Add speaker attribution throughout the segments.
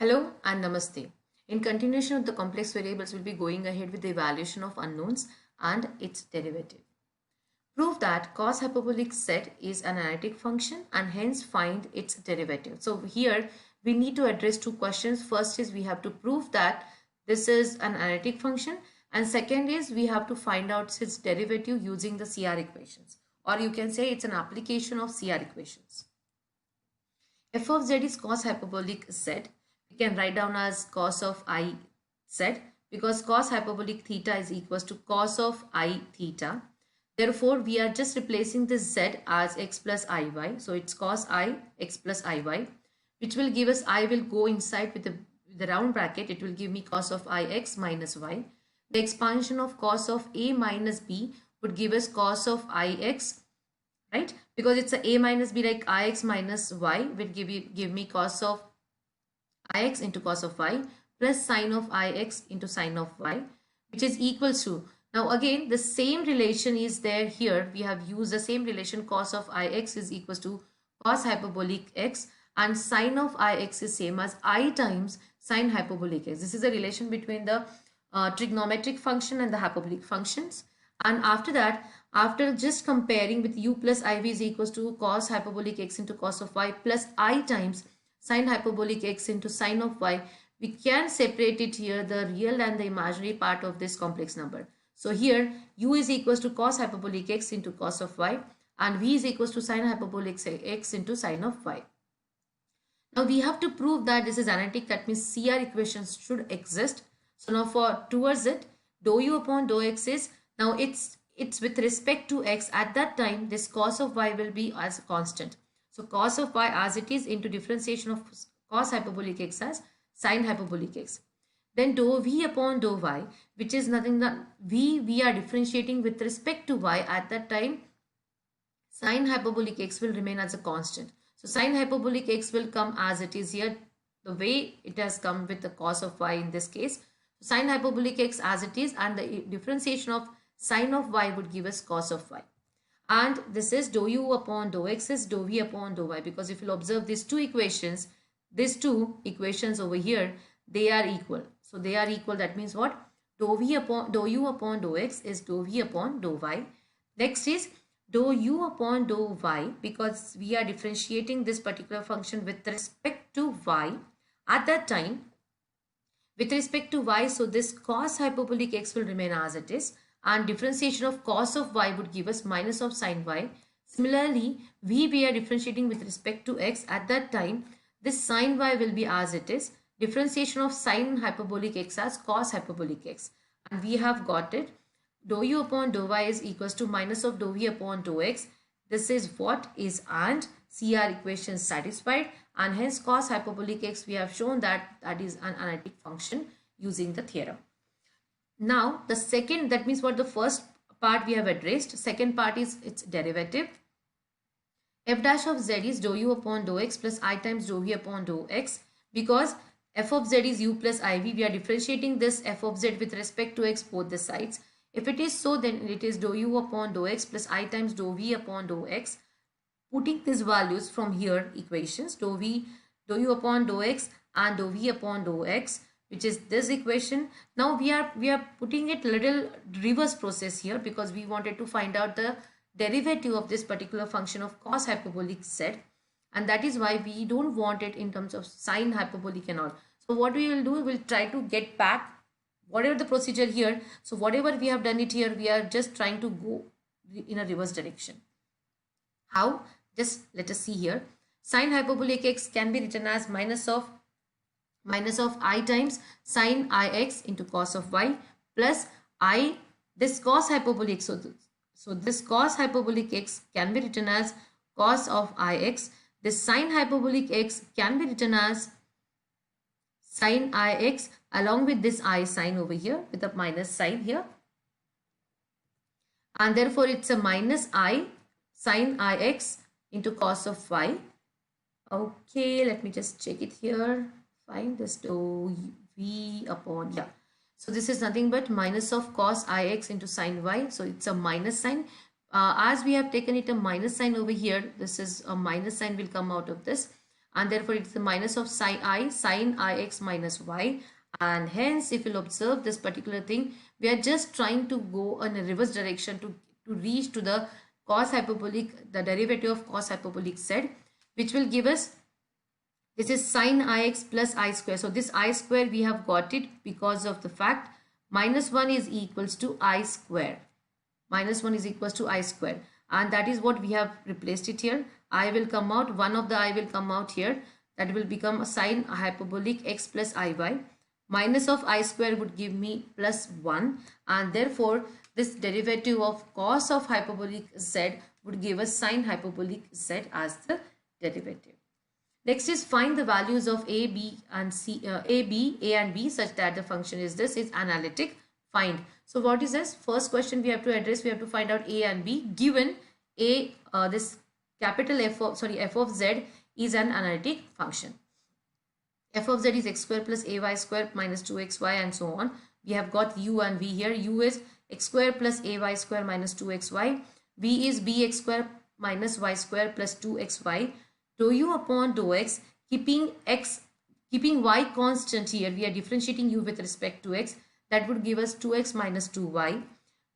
Speaker 1: Hello and Namaste. In continuation of the complex variables, we'll be going ahead with the evaluation of unknowns and its derivative. Prove that cos hyperbolic z is an analytic function and hence find its derivative. So here we need to address two questions. First is we have to prove that this is an analytic function, and second is we have to find out its derivative using the CR equations, or you can say it's an application of CR equations. F of z is cos hyperbolic z. We can write down as cos of I z, because cos hyperbolic theta is equals to cos of I theta. Therefore, we are just replacing this z as x plus iy. So it's cos I x plus iy, which will give us, I will go inside with the round bracket. It will give me cos of ix minus y. The expansion of cos of a minus b would give us cos of ix, right? Because it's a minus b, like ix minus y will give me cos of ix into cos of y plus sine of ix into sine of y, which is equals to, now again the same relation is there here. We have used the same relation, cos of ix is equals to cos hyperbolic x, and sine of ix is same as I times sine hyperbolic x. This is a relation between the trigonometric function and the hyperbolic functions. And after that, after just comparing with u plus iv is equals to cos hyperbolic x into cos of y plus I times sine hyperbolic x into sine of y, we can separate it here, the real and the imaginary part of this complex number. So here u is equals to cos hyperbolic x into cos of y, and v is equals to sine hyperbolic x into sine of y. Now we have to prove that this is analytic. That means CR equations should exist. So now for towards it, dou u upon dou x is, now it's with respect to x. At that time, this cos of y will be as constant. So cos of y as it is into differentiation of cos hyperbolic x as sine hyperbolic x. Then dou v upon dou y, which is nothing but we are differentiating with respect to y. At that time, sine hyperbolic x will remain as a constant. So sine hyperbolic x will come as it is here, the way it has come with the cos of y in this case. So sine hyperbolic x as it is, and the differentiation of sine of y would give us cos of y. And this is dou u upon dou x is dou v upon dou y, because if you observe these two equations over here, they are equal. So they are equal. That means what? Dou u upon dou x is dou v upon dou y. Next is dou u upon dou y, because we are differentiating this particular function with respect to y. At that time, with respect to y, so this cos hyperbolic x will remain as it is, and differentiation of cos of y would give us minus of sine y. Similarly, we are differentiating with respect to x. At that time, this sine y will be as it is, differentiation of sine hyperbolic x as cos hyperbolic x, and we have got it. Dou u upon dou y is equals to minus of dou v upon dou x. This is what is, and CR equation satisfied, and hence cos hyperbolic x, we have shown that that is an analytic function using the theorem. Now the second, that means what, the first part we have addressed. Second part is its derivative. F dash of z is dou u upon dou x plus I times dou v upon dou x, because f of z is u plus iv. We are differentiating this f of z with respect to x both the sides. If it is so, then it is dou u upon dou x plus I times dou v upon dou x. Putting these values from here equations, dou u upon dou x and dou v upon dou x, which is this equation. Now we are putting it little reverse process here, because we wanted to find out the derivative of this particular function of cos hyperbolic z, and that is why we don't want it in terms of sine hyperbolic and all. So what we will do, we'll try to get back whatever the procedure here. So whatever we have done it here, we are just trying to go in a reverse direction. How? Just let us see here. Sine hyperbolic x can be written as minus of I times sine ix into cos of y plus I, this cos hyperbolic. So this cos hyperbolic x can be written as cos of ix. This sine hyperbolic x can be written as sine ix, along with this I sine over here with a minus sign here. And therefore it's a minus I sine ix into cos of y. Okay, let me just check it here. Find this dou v upon, yeah. So this is nothing but minus of cos ix into sine y. So it's a minus sign. As we have taken it a minus sign over here, this is a minus sign will come out of this. and therefore it's the minus of sine ix minus y. And hence, if you'll observe this particular thing, we are just trying to go in a reverse direction to reach to the cos hyperbolic, the derivative of cos hyperbolic z, which will give us, this is sine ix plus I square. So this I square we have got it because of the fact minus 1 is equals to I square. Minus 1 is equals to I square. And that is what we have replaced it here. I will come out, one of the I will come out here. That will become a sine hyperbolic x plus iy. Minus of I square would give me plus 1. And therefore, this derivative of cos of hyperbolic z would give us sine hyperbolic z as the derivative. Next is find the values of a, b and c, a and b such that the function is this, is analytic. Find. So what is this? First question we have to address, we have to find out a and b. Given a, this capital f of z is an analytic function. F of z is x square plus ay square minus 2xy and so on. We have got u and v here. U is x square plus ay square minus 2xy. V is bx square minus y square plus 2xy. Dou u upon dou x, keeping y constant here, we are differentiating u with respect to x, that would give us 2x minus 2y,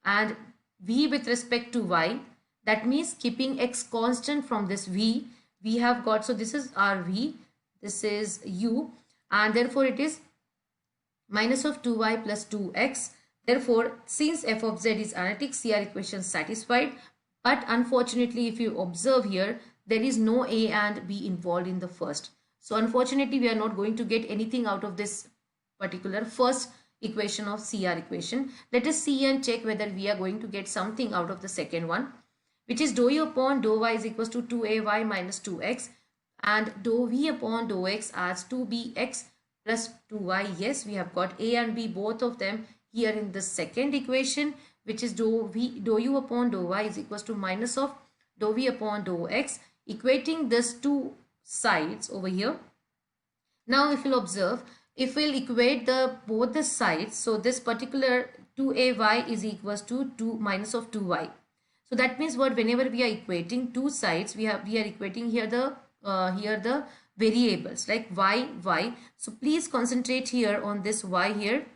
Speaker 1: and v with respect to y, that means keeping x constant from this v, we have got, so this is our v, this is u, and therefore it is minus of 2y plus 2x. Therefore, since f of z is analytic, CR equation satisfied. But unfortunately, if you observe here, there is no a and b involved in the first. So unfortunately, we are not going to get anything out of this particular first equation of CR equation. Let us see and check whether we are going to get something out of the second one, which is dou u upon dou y is equals to 2ay minus 2x, and dou v upon dou x as 2bx plus 2y. Yes, we have got a and b, both of them here in the second equation, which is dou u upon dou y is equals to minus of dou v upon dou x, equating this two sides over here. Now if you'll observe, if we'll equate both the sides, so this particular 2ay is equals to 2 minus of 2y. So that means what, whenever we are equating two sides, we are equating here the variables like y. So please concentrate here on this y here,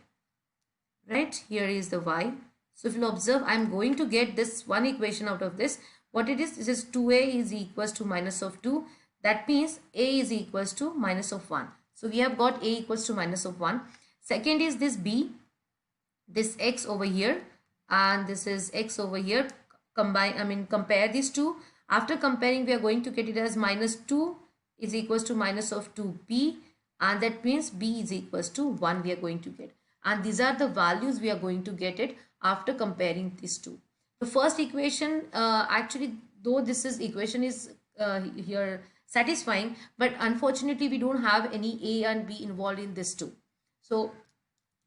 Speaker 1: right? Here is the y. So if you observe, I am going to get this one equation out of this. What it is, this is 2a is equals to minus of 2. That means a is equals to minus of 1. So we have got a equals to minus of 1. Second is this b, this x over here, and this is x over here. Compare these two. After comparing, we are going to get it as minus 2 is equals to minus of 2b, and that means b is equals to 1 we are going to get. And these are the values we are going to get it after comparing these two. The first equation, actually, though this equation is here satisfying, but unfortunately we don't have any a and b involved in this too. So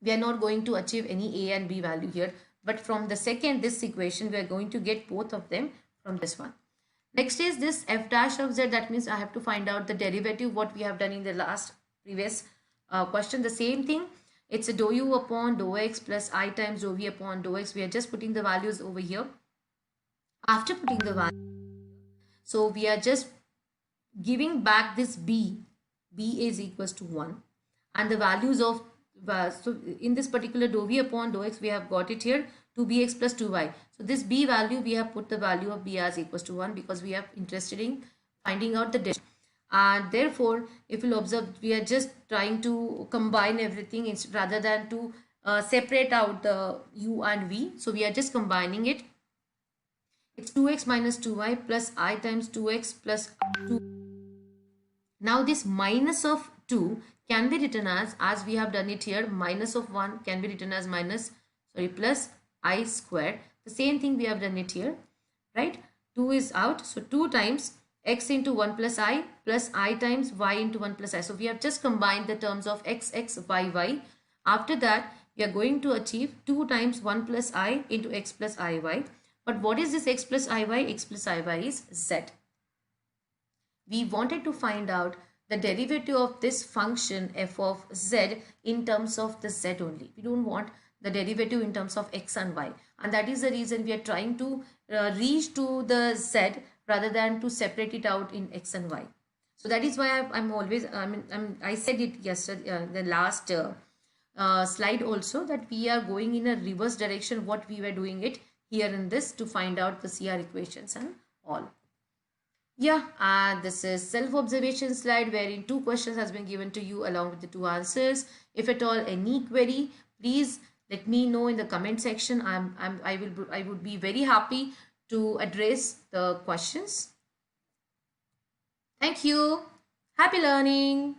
Speaker 1: we are not going to achieve any a and b value here. But from the second, this equation, we are going to get both of them from this one. Next is this f dash of z. That means I have to find out the derivative, what we have done in the previous question. The same thing. It's a dou u upon dou x plus I times dou v upon dou x. We are just putting the values over here. After putting the value, so we are just giving back this b. B is equals to 1. And the values of, so in this particular dou v upon dou x, we have got it here 2bx plus 2y. So this b value, we have put the value of b as equals to 1 because we are interested in finding out the derivative. And therefore, if you'll observe, we are just trying to combine everything rather than to separate out the u and v. So we are just combining it. It's 2x minus 2y plus I times 2x plus 2. Now this minus of 2 can be written as we have done it here, minus of 1 can be written as plus I squared. The same thing we have done it here, right? 2 is out, so 2 times x into 1 plus I times y into 1 plus I. So we have just combined the terms of x, y. After that, we are going to achieve 2 times 1 plus I into x plus iy. But what is this x plus iy? X plus iy is z. We wanted to find out the derivative of this function f of z in terms of the z only. We don't want the derivative in terms of x and y. And that is the reason we are trying to reach to the z rather than to separate it out in x and y. So that is why I'm always, I said it yesterday, the last slide also, that we are going in a reverse direction what we were doing it here in this to find out the CR equations and all. Yeah, and this is self-observation slide wherein two questions has been given to you along with the two answers. If at all any query, please let me know in the comment section. I would be very happy to address the questions. Thank you. Happy learning.